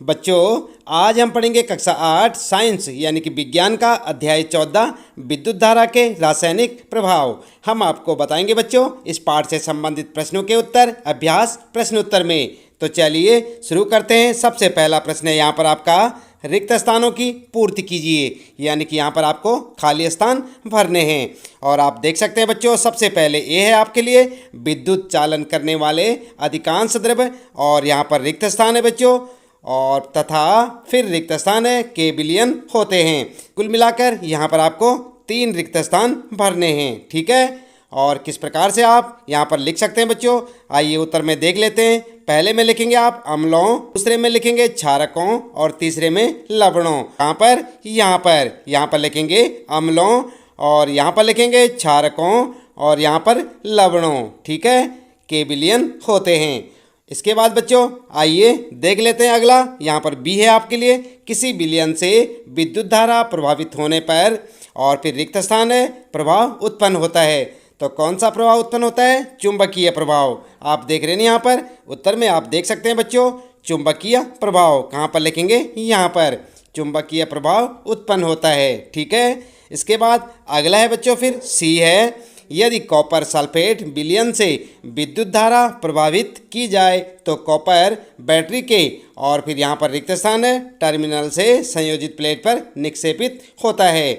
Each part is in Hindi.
बच्चों, आज हम पढ़ेंगे कक्षा 8 साइंस यानी कि विज्ञान का अध्याय 14 विद्युत धारा के रासायनिक प्रभाव। हम आपको बताएंगे बच्चों इस पाठ से संबंधित प्रश्नों के उत्तर अभ्यास प्रश्नोत्तर में। तो चलिए शुरू करते हैं। सबसे पहला प्रश्न है यहाँ पर आपका, रिक्त स्थानों की पूर्ति कीजिए, यानी कि यहाँ पर आपको खाली स्थान भरने हैं। और आप देख सकते हैं बच्चों, सबसे पहले ये है आपके लिए विद्युत चालन करने वाले अधिकांश द्रव्य, और यहाँ पर रिक्त स्थान है बच्चों, और तथा फिर रिक्त स्थान है के बिलियन होते हैं। कुल मिलाकर यहाँ पर आपको 3 रिक्त स्थान भरने हैं। ठीक है, और किस प्रकार से आप यहाँ पर लिख सकते हैं बच्चों, आइए उत्तर में देख लेते हैं। पहले में लिखेंगे आप अम्लों, दूसरे में लिखेंगे क्षारकों, और तीसरे में लवणों। यहाँ पर लिखेंगे अम्लों, और यहाँ पर लिखेंगे क्षारकों, और यहाँ पर लवणों। ठीक है, के बिलियन होते हैं। इसके बाद बच्चों आइए देख लेते हैं अगला। यहाँ पर बी है आपके लिए, किसी विलयन से विद्युत धारा प्रभावित होने पर, और फिर रिक्त स्थान है, प्रभाव उत्पन्न होता है। तो कौन सा प्रभाव उत्पन्न होता है? चुंबकीय प्रभाव। आप देख रहे हैं यहाँ पर उत्तर में आप देख सकते हैं बच्चों, चुंबकीय प्रभाव। कहाँ पर लिखेंगे? यहाँ पर चुंबकीय प्रभाव उत्पन्न होता है। ठीक है, इसके बाद अगला है बच्चों फिर सी है, यदि कॉपर सल्फेट विलयन से विद्युत धारा प्रभावित की जाए तो कॉपर बैटरी के, और फिर यहाँ पर रिक्त स्थान है, टर्मिनल से संयोजित प्लेट पर निक्षेपित होता है।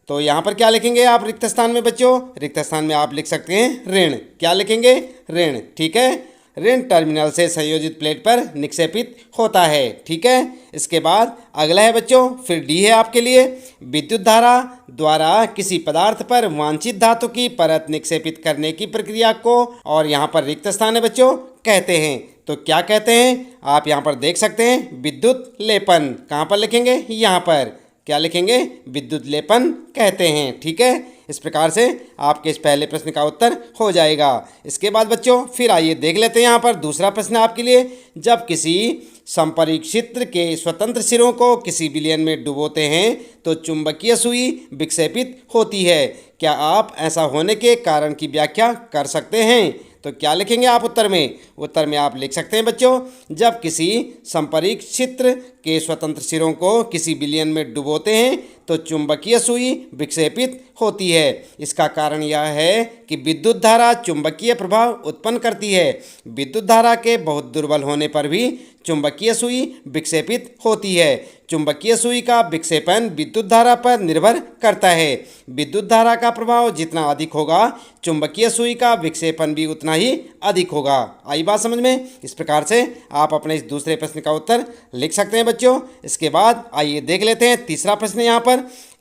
तो यहाँ पर क्या लिखेंगे आप रिक्त स्थान में बच्चों? रिक्त स्थान में आप लिख सकते हैं ऋण। क्या लिखेंगे? ऋण। ठीक है, ऋण टर्मिनल से संयोजित प्लेट पर निक्षेपित होता है। ठीक है, इसके बाद अगला है बच्चों फिर डी है आपके लिए, विद्युत धारा द्वारा किसी पदार्थ पर वांछित धातु की परत निक्षेपित करने की प्रक्रिया को, और यहाँ पर रिक्त स्थान है बच्चों, कहते हैं। तो क्या कहते हैं? आप यहाँ पर देख सकते हैं विद्युत लेपन। कहाँ पर लिखेंगे? यहाँ पर क्या लिखेंगे? विद्युत लेपन कहते हैं। ठीक है, इस प्रकार से आपके इस पहले प्रश्न का उत्तर हो जाएगा। इसके बाद बच्चों फिर आइए देख लेते हैं यहाँ पर दूसरा प्रश्न आपके लिए, जब किसी संपरीक्षित्र के स्वतंत्र सिरों को किसी विलयन में डुबोते हैं तो चुंबकीय सुई विक्षेपित होती है। क्या आप ऐसा होने के कारण की व्याख्या कर सकते हैं? तो क्या लिखेंगे आप उत्तर में? उत्तर में आप लिख सकते हैं बच्चों, जब किसी संपरीक्षित्र के स्वतंत्र सिरों को किसी विलयन में डुबोते हैं तो चुंबकीय सुई विक्षेपित होती है। इसका कारण यह है कि विद्युत धारा चुंबकीय प्रभाव उत्पन्न करती है। विद्युत धारा के बहुत दुर्बल होने पर भी चुंबकीय सुई विक्षेपित होती है। चुंबकीय सुई का विक्षेपण विद्युत धारा पर निर्भर करता है। विद्युत धारा का प्रभाव जितना अधिक होगा, चुंबकीय सुई का विक्षेपण भी उतना ही अधिक होगा। आई बात समझ में? इस प्रकार से आप अपने इस दूसरे प्रश्न का उत्तर लिख सकते हैं बच्चों। इसके बाद आइए देख लेते हैं तीसरा प्रश्न। यहाँ पर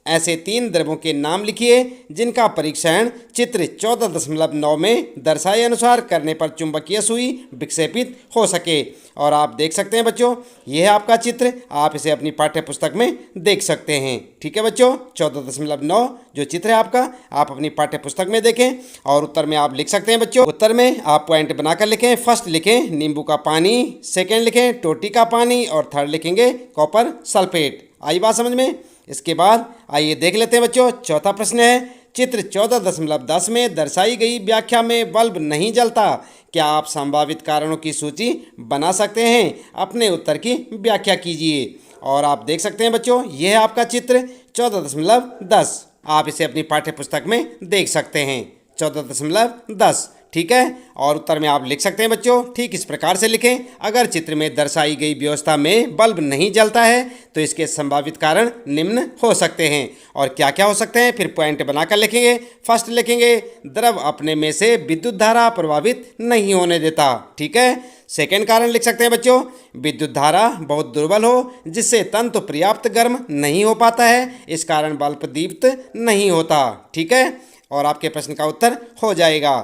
ऐसे 3 द्रव्यों के नाम लिखिए जिनका परीक्षण चित्र 14.9 में दर्शाए अनुसार करने पर चुंबकीय सुई विक्षेपित हो सके। और आप देख सकते हैं बच्चों, यह है आपका चित्र, आप इसे अपनी पाठ्य पुस्तक में देख सकते हैं। ठीक है बच्चों, 14.9 जो चित्र है आपका, आप अपनी पाठ्य पुस्तक में देखें, और उत्तर में आप लिख सकते हैं बच्चों। उत्तर में आप पॉइंट बनाकर लिखें। फर्स्ट लिखें नींबू का पानी, सेकेंड लिखें टोटी का पानी, और थर्ड लिखेंगे कॉपर सल्फेट। आई बात समझ में? इसके बाद आइए देख लेते हैं बच्चों चौथा प्रश्न है, चित्र 14.10 में दर्शाई गई व्याख्या में बल्ब नहीं जलता। क्या आप संभावित कारणों की सूची बना सकते हैं? अपने उत्तर की व्याख्या कीजिए। और आप देख सकते हैं बच्चों, यह है आपका चित्र 14.10। आप इसे अपनी पाठ्य पुस्तक में देख सकते हैं 14.10। ठीक है, और उत्तर में आप लिख सकते हैं बच्चों, ठीक इस प्रकार से लिखें, अगर चित्र में दर्शाई गई व्यवस्था में बल्ब नहीं जलता है तो इसके संभावित कारण निम्न हो सकते हैं। और क्या क्या हो सकते हैं? फिर पॉइंट बनाकर लिखेंगे। फर्स्ट लिखेंगे द्रव अपने में से विद्युत धारा प्रभावित नहीं होने देता। ठीक है, सेकेंड कारण लिख सकते हैं बच्चों, विद्युत धारा बहुत दुर्बल हो जिससे तंतु पर्याप्त गर्म नहीं हो पाता है, इस कारण बल्ब दीप्त नहीं होता। ठीक है, और आपके प्रश्न का उत्तर हो जाएगा।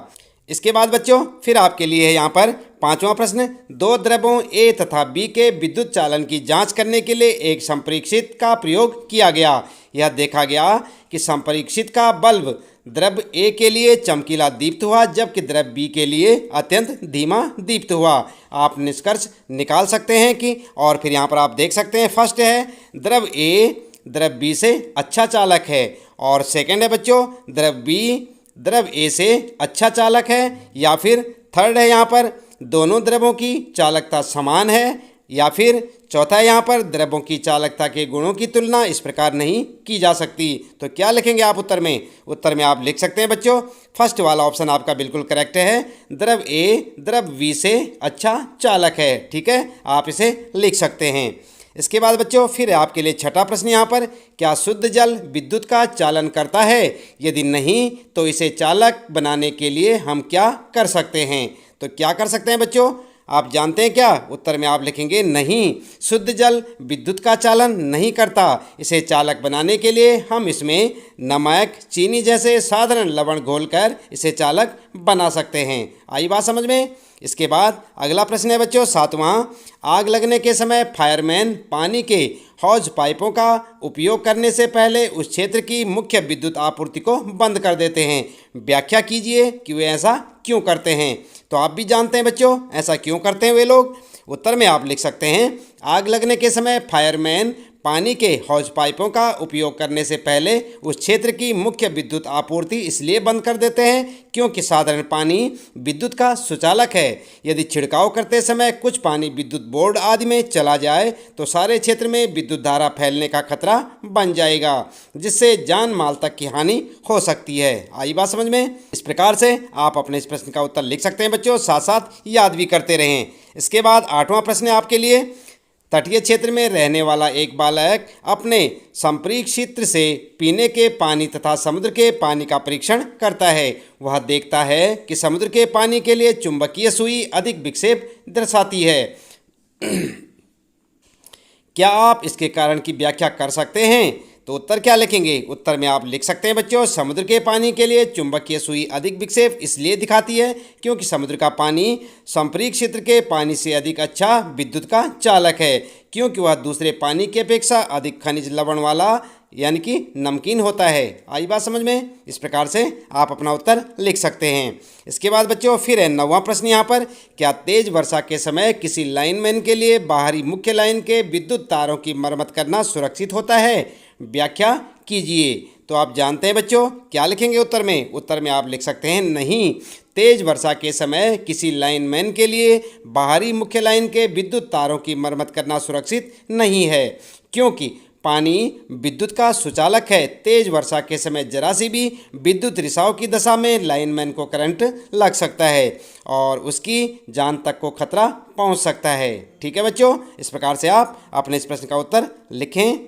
इसके बाद बच्चों फिर आपके लिए है यहाँ पर पांचवा प्रश्न, 2 द्रव्यों ए तथा बी के विद्युत चालन की जांच करने के लिए एक संपरीक्षित का प्रयोग किया गया। यह देखा गया कि संपरीक्षित का बल्ब द्रव्य ए के लिए चमकीला दीप्त हुआ, जबकि द्रव्य बी के लिए अत्यंत धीमा दीप्त हुआ। आप निष्कर्ष निकाल सकते हैं कि, और फिर यहाँ पर आप देख सकते हैं फर्स्ट है द्रव्य ए द्रव्य बी से अच्छा चालक है, और सेकेंड है बच्चों द्रव्य बी द्रव्य ए से अच्छा चालक है, या फिर थर्ड है यहाँ पर दोनों द्रव्यों की चालकता समान है, या फिर चौथा यहाँ पर द्रव्यों की चालकता के गुणों की तुलना इस प्रकार नहीं की जा सकती। तो क्या लिखेंगे आप उत्तर में? उत्तर में आप लिख सकते हैं बच्चों, फर्स्ट वाला ऑप्शन आपका बिल्कुल करेक्ट है। द्रव ए द्रव बी से अच्छा चालक है। ठीक है, आप इसे लिख सकते हैं। इसके बाद बच्चों फिर आपके लिए छठा प्रश्न यहाँ पर, क्या शुद्ध जल विद्युत का चालन करता है? यदि नहीं तो इसे चालक बनाने के लिए हम क्या कर सकते हैं? तो क्या कर सकते हैं बच्चों, आप जानते हैं क्या? उत्तर में आप लिखेंगे नहीं, शुद्ध जल विद्युत का चालन नहीं करता। इसे चालक बनाने के लिए हम इसमें नमक, चीनी जैसे साधारण लवण घोलकर इसे चालक बना सकते हैं। आई बात समझ में? इसके बाद अगला प्रश्न है बच्चों सातवां, आग लगने के समय फायरमैन पानी के हौज पाइपों का उपयोग करने से पहले उस क्षेत्र की मुख्य विद्युत आपूर्ति को बंद कर देते हैं। व्याख्या कीजिए कि वे ऐसा क्यों करते हैं। तो आप भी जानते हैं बच्चों ऐसा क्यों करते हैं वे लोग। उत्तर में आप लिख सकते हैं, आग लगने के समय फायरमैन पानी के हौज पाइपों का उपयोग करने से पहले उस क्षेत्र की मुख्य विद्युत आपूर्ति इसलिए बंद कर देते हैं क्योंकि साधारण पानी विद्युत का सुचालक है। यदि छिड़काव करते समय कुछ पानी विद्युत बोर्ड आदि में चला जाए तो सारे क्षेत्र में विद्युत धारा फैलने का खतरा बन जाएगा, जिससे जान माल तक की हानि हो सकती है। आई बात समझ में? इस प्रकार से आप अपने इस प्रश्न का उत्तर लिख सकते हैं बच्चों, साथ साथ याद भी करते रहें। इसके बाद आठवां प्रश्न है आपके लिए, तटीय क्षेत्र में रहने वाला एक बालक अपने संपरीक्षित्र से पीने के पानी तथा समुद्र के पानी का परीक्षण करता है। वह देखता है कि समुद्र के पानी के लिए चुंबकीय सुई अधिक विक्षेप दर्शाती है। क्या आप इसके कारण की व्याख्या कर सकते हैं? तो उत्तर क्या लिखेंगे? उत्तर में आप लिख सकते हैं बच्चों, समुद्र के पानी के लिए चुंबकीय सुई अधिक विक्षेप इसलिए दिखाती है क्योंकि समुद्र का पानी संपरीक्षित्र के पानी से अधिक अच्छा विद्युत का चालक है, क्योंकि वह दूसरे पानी की अपेक्षा अधिक खनिज लवण वाला यानी कि नमकीन होता है। आई बात समझ में? इस प्रकार से आप अपना उत्तर लिख सकते हैं। इसके बाद बच्चों फिर है नौवां प्रश्न यहाँ पर, क्या तेज वर्षा के समय किसी लाइनमैन के लिए बाहरी मुख्य लाइन के विद्युत तारों की मरम्मत करना सुरक्षित होता है? व्याख्या कीजिए। तो आप जानते हैं बच्चों क्या लिखेंगे उत्तर में? उत्तर में आप लिख सकते हैं नहीं, तेज वर्षा के समय किसी लाइनमैन के लिए बाहरी मुख्य लाइन के विद्युत तारों की मरम्मत करना सुरक्षित नहीं है, क्योंकि पानी विद्युत का सुचालक है। तेज वर्षा के समय जरा सी भी विद्युत रिसाव की दशा में लाइनमैन को करंट लग सकता है और उसकी जान तक को खतरा पहुंच सकता है। ठीक है बच्चों, इस प्रकार से आप अपने इस प्रश्न का उत्तर लिखें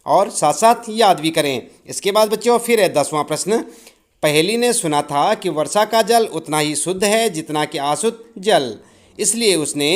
और साथ साथ याद भी करें। इसके बाद बच्चों फिर है 10वां प्रश्न, पहेली ने सुना था कि वर्षा का जल उतना ही शुद्ध है जितना कि अशुद्ध जल, इसलिए उसने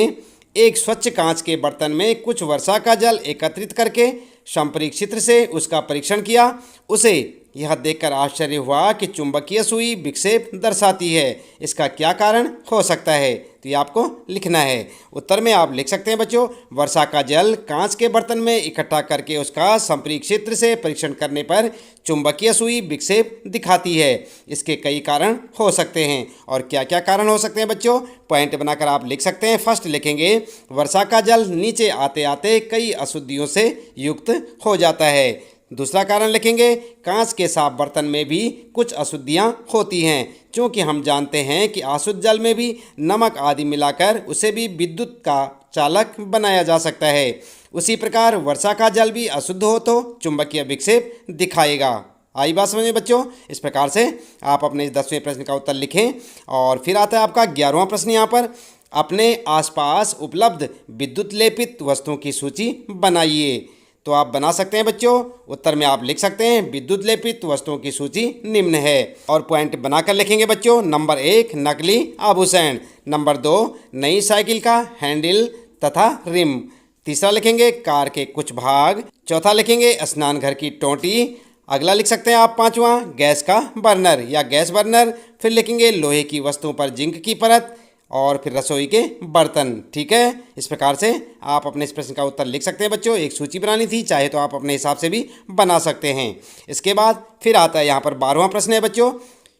एक स्वच्छ कांच के बर्तन में कुछ वर्षा का जल एकत्रित करके संपरीक्षित्र से उसका परीक्षण किया। उसे यह देखकर आश्चर्य हुआ कि चुंबकीय सुई विक्षेप दर्शाती है। इसका क्या कारण हो सकता है? तो ये आपको लिखना है। उत्तर में आप लिख सकते हैं बच्चों, वर्षा का जल कांच के बर्तन में इकट्ठा करके उसका संपरीक्षित्र से परीक्षण करने पर चुंबकीय सुई विक्षेप दिखाती है। इसके कई कारण हो सकते हैं। और क्या क्या कारण हो सकते हैं बच्चों? पॉइंट बनाकर आप लिख सकते हैं। फर्स्ट लिखेंगे, वर्षा का जल नीचे आते आते कई अशुद्धियों से युक्त हो जाता है। दूसरा कारण लिखेंगे, कांच के साफ बर्तन में भी कुछ अशुद्धियां होती हैं, क्योंकि हम जानते हैं कि अशुद्ध जल में भी नमक आदि मिलाकर उसे भी विद्युत का चालक बनाया जा सकता है। उसी प्रकार वर्षा का जल भी अशुद्ध हो तो चुंबकीय विक्षेप दिखाएगा। आई बात समझ में बच्चों? इस प्रकार से आप अपने 10वें प्रश्न का उत्तर लिखें। और फिर आता है आपका 11वां प्रश्न यहाँ पर, अपने आसपास उपलब्ध विद्युत लेपित वस्तुओं की सूची बनाइए। तो आप बना सकते हैं बच्चों। उत्तर में आप लिख सकते हैं, विद्युत लेपित वस्तुओं की सूची निम्न है और पॉइंट बनाकर लिखेंगे बच्चों। नंबर 1 नकली आभूषण, नंबर 2 नई साइकिल का हैंडल तथा रिम, तीसरा लिखेंगे कार के कुछ भाग, चौथा लिखेंगे स्नान घर की टोंटी, अगला लिख सकते हैं आप 5वां गैस का बर्नर या गैस बर्नर, फिर लिखेंगे लोहे की वस्तुओं पर जिंक की परत और फिर रसोई के बर्तन। ठीक है, इस प्रकार से आप अपने इस प्रश्न का उत्तर लिख सकते हैं बच्चों। एक सूची बनानी थी, चाहे तो आप अपने हिसाब से भी बना सकते हैं। इसके बाद फिर आता है यहाँ पर 12वां प्रश्न है बच्चों,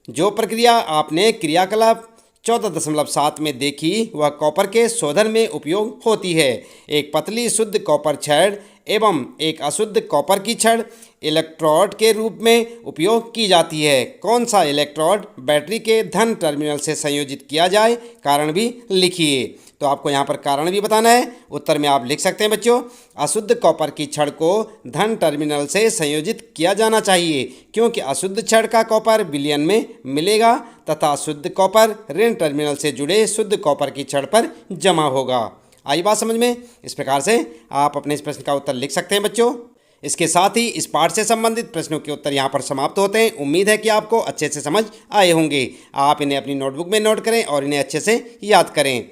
जो प्रक्रिया आपने क्रियाकलाप 14.7 में देखी वह कॉपर के शोधन में उपयोग होती है। एक पतली शुद्ध कॉपर छड़ एवं एक अशुद्ध कॉपर की छड़ इलेक्ट्रोड के रूप में उपयोग की जाती है। कौन सा इलेक्ट्रोड बैटरी के धन टर्मिनल से संयोजित किया जाए, कारण भी लिखिए। तो आपको यहाँ पर कारण भी बताना है। उत्तर में आप लिख सकते हैं बच्चों, अशुद्ध कॉपर की छड़ को धन टर्मिनल से संयोजित किया जाना चाहिए, क्योंकि अशुद्ध छड़ का कॉपर विलयन में मिलेगा तथा शुद्ध कॉपर ऋण टर्मिनल से जुड़े शुद्ध कॉपर की छड़ पर जमा होगा। आई बात समझ में? इस प्रकार से आप अपने इस प्रश्न का उत्तर लिख सकते हैं बच्चों। इसके साथ ही इस पाठ से संबंधित प्रश्नों के उत्तर यहाँ पर समाप्त होते हैं। उम्मीद है कि आपको अच्छे से समझ आए होंगे। आप इन्हें अपनी नोटबुक में नोट करें और इन्हें अच्छे से याद करें।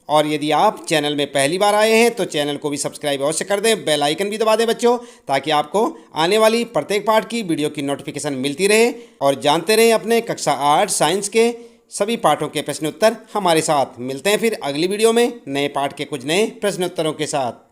और यदि आप चैनल में पहली बार आए हैं तो चैनल को भी सब्सक्राइब अवश्य कर दें, बेल आइकन भी दबा दें बच्चों, ताकि आपको आने वाली प्रत्येक पाठ की वीडियो की नोटिफिकेशन मिलती रहे। और जानते रहें अपने कक्षा 8 साइंस के सभी पाठों के प्रश्न उत्तर हमारे साथ। मिलते हैं फिर अगली वीडियो में नए पाठ के कुछ नए प्रश्न उत्तरों के साथ।